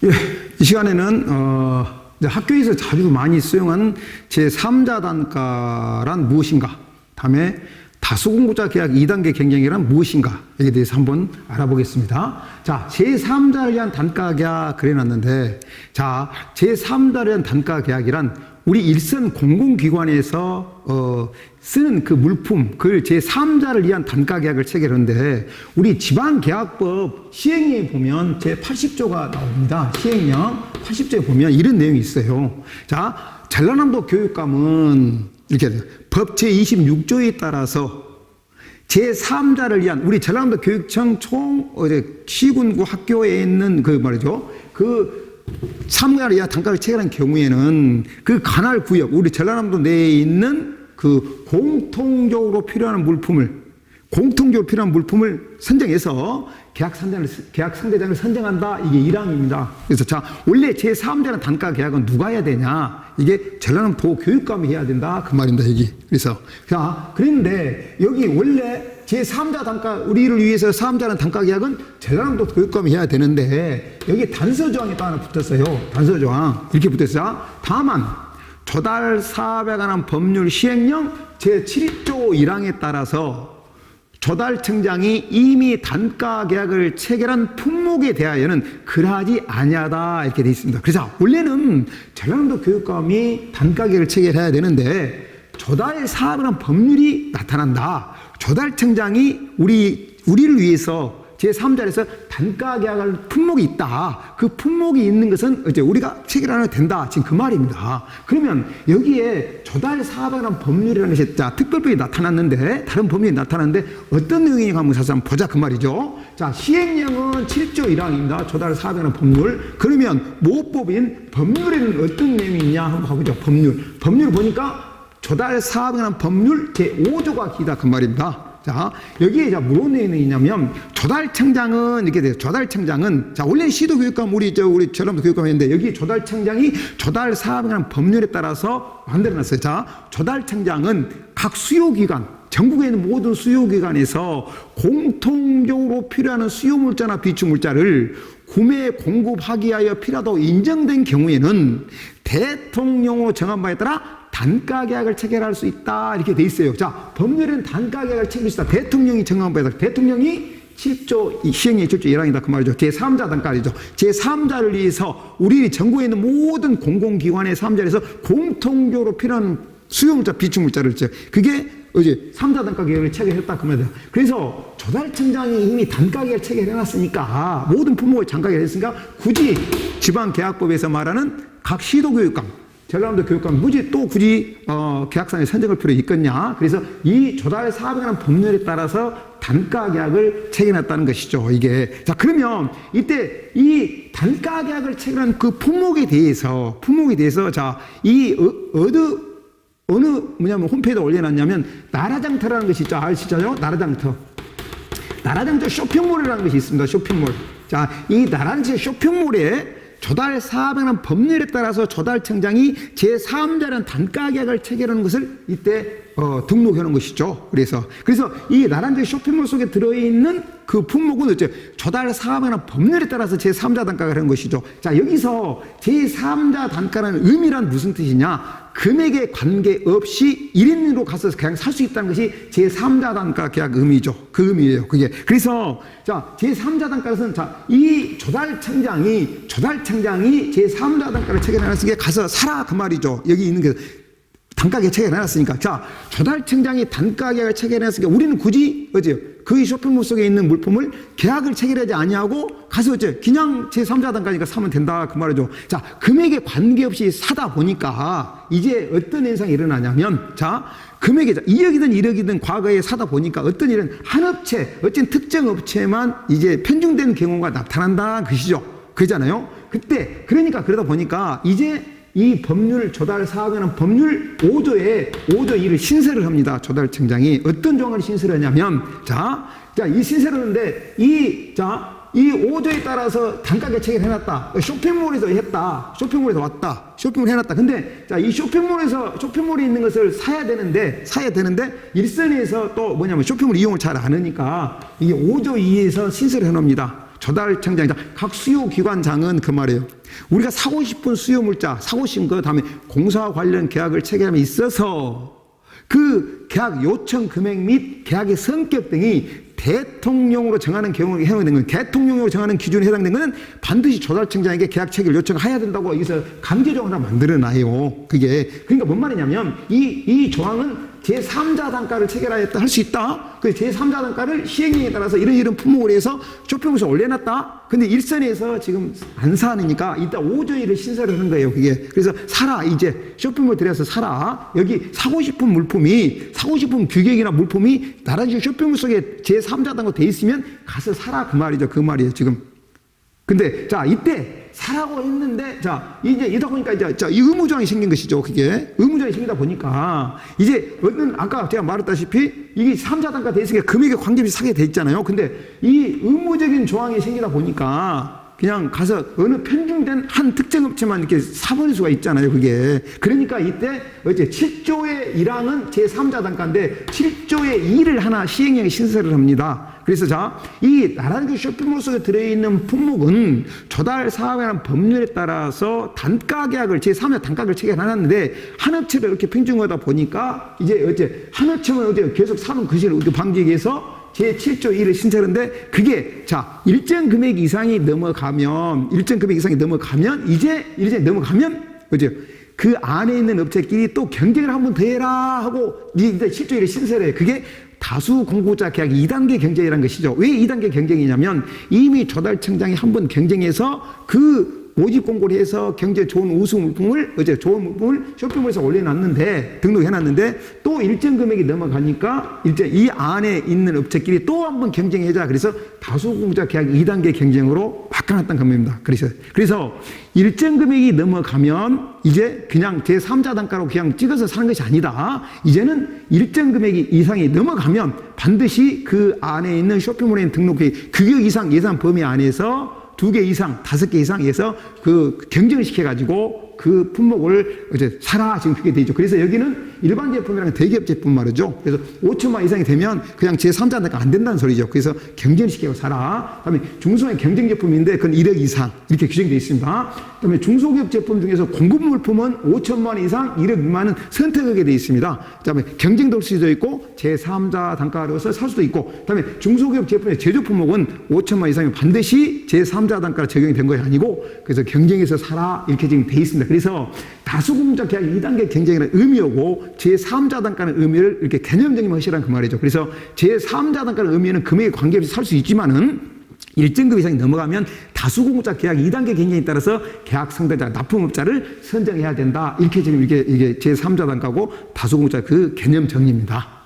예, 이 시간에는 이제 학교에서 자주 많이 쓰용하는 제3자 단가란 무엇인가, 다음에 다수공급자 계약 2단계 경쟁이란 무엇인가, 여기에 대해서 한번 알아보겠습니다. 자, 제3자를 위한 단가 계약 그려놨는데, 자, 제3자를 위한 단가 계약이란 우리 일선 공공기관에서 쓰는 그 물품, 그걸 제3자를 위한 단가 계약을 체결하는데, 우리 지방계약법 시행령에 보면 제80조가 나옵니다. 시행령 80조에 보면 이런 내용이 있어요. 자, 전라남도 교육감은 이렇게 법 제26조에 따라서 제3자를 위한 우리 전라남도 교육청 총 시군구 학교에 있는 그 말이죠. 그 3가를 위한 단가를 체결한 경우에는 그 관할 구역, 우리 전라남도 내에 있는 그 공통적으로 필요한 물품을 선정해서 계약 상대장을 선정한다. 이게 1항입니다. 그래서 자, 원래 제3자는 단가 계약은 누가 해야 되냐? 이게 전라남도 교육감이 해야 된다. 그 말입니다, 여기. 그래서 자, 그런데 여기 원래 제3자 단가, 우리를 위해서 3자는 단가 계약은 전라남도 교육감이 해야 되는데, 여기 단서조항이 또 하나 붙었어요. 단서조항. 이렇게 붙었어요. 다만, 조달 사업에 관한 법률 시행령 제7조 1항에 따라서 조달청장이 이미 단가 계약을 체결한 품목에 대하여는 그러하지 아니하다. 이렇게 되어 있습니다. 그래서 원래는 전라남도 교육감이 단가 계약을 체결해야 되는데, 조달 사업이라는 법률이 나타난다. 조달청장이 우리를 위해서 제3자에서 단가 계약할 품목이 있다. 그 품목이 있는 것은 이제 우리가 체결하면 된다. 지금 그 말입니다. 그러면 여기에 조달 사업이라는 법률이라는 것이 특별법이 나타났는데, 다른 법률이 나타났는데 어떤 내용인가 한번 자세히 한번 보자. 그 말이죠. 자, 시행령은 7조 1항입니다. 조달 사업이라는 법률. 그러면 모법인 법률에는 어떤 내용이 있냐 한번 봐보죠. 법률 보니까 조달 사업이라는 법률 제5조가 기다. 그 말입니다. 자, 여기에 무슨 내용이 있냐면, 조달청장은 이렇게 돼요. 조달청장은, 자, 원래 시도교육감, 우리 전라남도 교육감이 있는데, 여기 조달청장이 조달 사업이라는 법률에 따라서 만들어놨어요. 자, 조달청장은 각 수요기관, 전국에 있는 모든 수요기관에서 공통적으로 필요한 수요물자나 비축물자를 구매 공급하기 위하여 필요하다고 인정된 경우에는 대통령으로 정한 바에 따라 단가 계약을 체결할 수 있다. 이렇게 돼 있어요. 자, 법률에는 단가 계약을 체결할 수 있다. 대통령이 정한 바에 따라, 대통령이 7조, 시행령 7조 1항이다. 그 말이죠. 제3자 단가이죠. 제3자를 위해서 우리 전국에 있는 모든 공공기관의 3자에서 공통적으로 필요한 수요물자, 비축물자를 그게 어제 3자 단가 계약을 체결했다. 그 말이에요. 그래서 조달청장이 이미 단가 계약을 체결해놨으니까, 모든 품목을 단가 계약했으니까 굳이 지방계약법에서 말하는 각 시도교육감, 전라남도 교육감 굳이 계약상에 선정할 필요 있겠냐? 그래서 이 조달 사업에 관한 법률에 따라서 단가 계약을 체결했다는 것이죠. 이게. 자, 그러면 이때 이 단가 계약을 체결한 그 품목에 대해서 자, 뭐냐면 홈페이지에 올려놨냐면, 나라장터라는 것이 있죠. 아시죠? 나라장터 쇼핑몰이라는 것이 있습니다. 쇼핑몰. 자, 이 나라장터 쇼핑몰에 조달 사업에 관한 법률에 따라서 조달청장이 제3자라는 단가 계약을 체결하는 것을 이때 등록하는 것이죠. 그래서 이 나란지 쇼핑몰 속에 들어있는 그 품목은 어째 조달 사업에 관한 법률에 따라서 제3자 단가가 하는 것이죠. 자, 여기서 제3자 단가라는 의미란 무슨 뜻이냐? 금액에 관계없이 1인으로 가서 그냥 살 수 있다는 것이 제3자 단가 계약 의미죠. 그 의미예요. 그게. 그래서 자, 제3자 단가는 자, 이 조달청장이 제3자 단가를 체결해놨으니까 가서 사라. 그 말이죠. 여기 있는 게 단가 계약 체결해놨으니까. 자, 조달청장이 단가 계약을 체결해놨으니까 우리는 굳이 그 쇼핑몰 속에 있는 물품을 계약을 체결하지 아니하고 가서 그냥 제3자 단가니까 사면 된다. 그 말이죠. 자, 금액에 관계없이 사다 보니까 이제 어떤 현상이 일어나냐면, 자, 금액이 2억이든 1억이든 과거에 사다 보니까 어떤 일은 한 업체, 어떤 특정 업체만 이제 편중된 경우가 나타난다는 것이죠. 그러잖아요. 그러다 보니까 이제 이 법률, 조달 사업에는 법률 5조 2를 신설을 합니다. 조달청장이. 어떤 조항을 신설하냐면, 이 신설을 하는데, 이 5조에 따라서 단가 계약 체결해놨다. 쇼핑몰에서 했다. 쇼핑몰에서 왔다. 쇼핑몰 해놨다. 근데, 이 쇼핑몰에 있는 것을 사야 되는데, 일선에서 또 쇼핑몰 이용을 잘 안 하니까, 이게 5조 2에서 신설을 해놓습니다. 조달청장, 각 수요기관장은 그 말이에요. 우리가 사고 싶은 수요물자, 사고 싶은 거 다음에 공사와 관련 계약을 체결함에 있어서 그 계약 요청 금액 및 계약의 성격 등이 대통령으로 정하는 경우에 해당되는 건, 대통령으로 정하는 기준에 해당되는 것은 반드시 조달청장에게 계약 체결 요청해야 된다고 여기서 강제적으로 하나 만들어놔요. 그게 그러니까 뭔 말이냐면 이 조항은 제3자 단가를 체결하였다 할 수 있다. 그 제3자 단가를 시행령에 따라서 이런 품목을 해서 쇼핑몰에서 올려놨다. 근데 일선에서 지금 안 사니까 이따 5조일을 신설을 하는 거예요. 그게 그래서 사라, 이제 쇼핑몰 들여서 사라. 여기 사고 싶은 물품이, 사고 싶은 규격이나 물품이 나라지 쇼핑몰 속에 제3자 단가 돼 있으면 가서 사라, 그 말이죠. 그 말이에요 지금. 근데 자 이때 사라고 했는데 자 이제 이러다 보니까 이제 이 의무조항이 생긴 것이죠. 그게 의무조항이 생기다 보니까 이제 아까 제가 말했다시피 이게 3자 단가 돼 있으니까 금액에 관계없이 사게 돼 있잖아요. 근데 이 의무적인 조항이 생기다 보니까 그냥 가서 어느 편중된 한 특정 업체만 이렇게 사버릴 수가 있잖아요. 그게 그러니까 이때 어째 7조의 1항은 제3자 단가인데 7조의 2를 하나 시행령에 신설을 합니다. 그래서 자, 이 나라는 쇼핑몰 속에 들어있는 품목은 조달 사업에 관한 법률에 따라서 단가 계약을 제3자 단가를 체결해놨는데 한 업체를 이렇게 평준화하다 보니까 이제 어째 한 업체만 어째 계속 사는 것을 방지하기 위해서 제7조 1을 신설하는데 그게 자 일정 금액 이상이 넘어가면 이제 넘어가면 그죠? 그 안에 있는 업체끼리 또 경쟁을 한 번 더 해라 하고 이제 7조 1을 신설해요. 그게 다수 공급자 계약 2단계 경쟁이라는 것이죠. 왜 2단계 경쟁이냐면 이미 조달청장이 한 번 경쟁해서 그 모집 공고를 해서 경제 좋은 우수 물품을 좋은 물품을 쇼핑몰에서 올려놨는데 등록해놨는데 또 일정 금액이 넘어가니까 이제 이 안에 있는 업체끼리 또 한 번 경쟁하자. 그래서 다수 공급자 계약 2단계 경쟁으로 바꿔놨던 겁니다. 그래서 일정 금액이 넘어가면 이제 그냥 제3자 단가로 그냥 찍어서 사는 것이 아니다. 이제는 일정 금액이 이상이 넘어가면 반드시 그 안에 있는 쇼핑몰에 등록해 규격 이상 예산 범위 안에서 2개 이상, 5개 이상에서 그 경쟁을 시켜가지고 그 품목을 이제 사라, 지금 그게 되죠. 그래서 여기는 일반 제품이랑 대기업 제품 말이죠. 그래서 5천만 이상이 되면 그냥 제3자 단가가 안 된다는 소리죠. 그래서 경쟁을 시키고 사라. 그 다음에 중소의 경쟁 제품인데 그건 1억 이상 이렇게 규정되어 있습니다. 그 다음에 중소기업 제품 중에서 공급 물품은 5천만 이상, 1억 미만은 선택하게 되어 있습니다. 그 다음에 경쟁도 할 수도 있고 제3자 단가로서 살 수도 있고 그 다음에 중소기업 제품의 제조 품목은 5천만 이상이면 반드시 제3자 단가로 적용이 된 것이 아니고 그래서 경쟁에서 사라 이렇게 지금 되어 있습니다. 그래서 다수공급자 계약 2단계 경쟁이라는 의미하고 제3자 단가는 의미를 이렇게 개념적인 것이라는 그 말이죠. 그래서 제3자 단가는 의미는 금액에 관계없이 살 수 있지만은 일정급 이상이 넘어가면 다수공급자 계약 2단계 경쟁에 따라서 계약 상대자, 납품업자를 선정해야 된다. 이렇게 지금 이게 제3자 단가고 다수공급자 그 개념 정리입니다.